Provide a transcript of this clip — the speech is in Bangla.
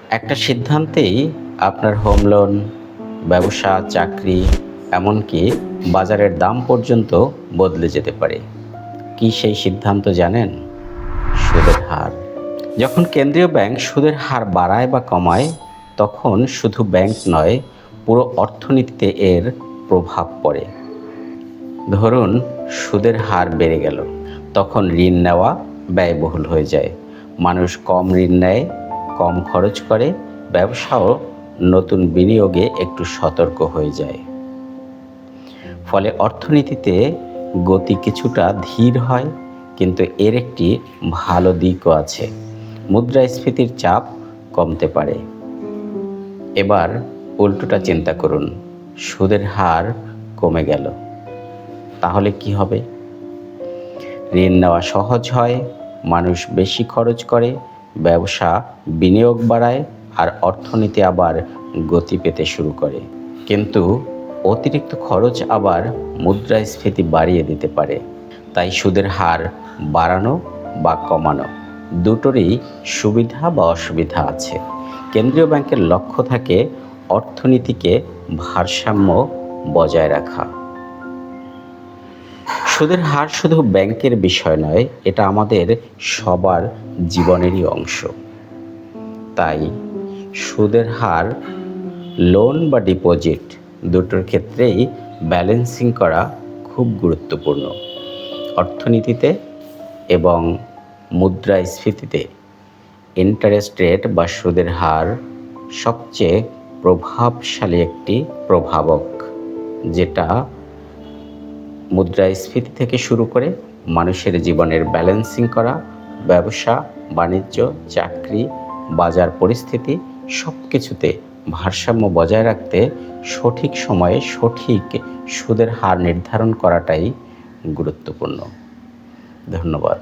একটা সিদ্ধান্তেই আপনার হোম লোন, ব্যবসা, চাকরি, এমনকি বাজারের দাম পর্যন্ত বদলে যেতে পারে। কি সেই সিদ্ধান্ত জানেন? সুদের হার। যখন কেন্দ্রীয় ব্যাংক সুদের হার বাড়ায় বা কমায়, তখন শুধু ব্যাংক নয়, পুরো অর্থনীতিতে এর প্রভাব পড়ে। ধরুন, সুদের হার বেড়ে গেল, তখন ঋণ নেওয়া ব্যয়বহুল হয়ে যায়। মানুষ কম ঋণ নেয়, কম খরচ করে, ব্যবসাও নতুন বিনিয়োগে একটু সতর্ক হয়ে যায়। ফলে অর্থনীতিতে গতি কিছুটা ধীর হয়, কিন্তু এর একটি ভালো দিকও আছে। মুদ্রাস্ফীতির চাপ কমতে পারে। এবার উল্টোটা চিন্তা করুন, সুদের হার কমে গেল, তাহলে কি হবে? ঋণ নেওয়া সহজ হয়, মানুষ বেশি খরচ করে, ব্যবসা বিনিয়োগ বাড়ায়, আর অর্থনীতি আবার গতি পেতে শুরু করে। কিন্তু অতিরিক্ত খরচ আবার মুদ্রাস্ফীতি বাড়িয়ে দিতে পারে। তাই সুদের হার বাড়ানো বা কমানো দুটোরই সুবিধা বা অসুবিধা আছে। কেন্দ্রীয় ব্যাংকের লক্ষ্য থাকে অর্থনীতিকে ভারসাম্য বজায় রাখা। সুদের হার শুধু ব্যাংকের বিষয় নয়, এটা আমাদের সবার জীবনেরই অংশ। তাই সুদের হার লোন বা ডিপোজিট দুটোর ক্ষেত্রেই ব্যালেন্সিং করা খুব গুরুত্বপূর্ণ। অর্থনীতিতে এবং মুদ্রাস্ফীতিতে ইন্টারেস্ট রেট বা সুদের হার সবচেয়ে প্রভাবশালী একটি প্রভাবক, যেটা মুদ্রাস্ফীতি থেকে শুরু করে মানুষের জীবনের ব্যালেন্সিং করা, ব্যবসা বাণিজ্য, চাকরি, বাজার পরিস্থিতি সব কিছুতে ভারসাম্য বজায় রাখতে সঠিক সময়ে সঠিক সুদের হার নির্ধারণ করাটাই গুরুত্বপূর্ণ। ধন্যবাদ।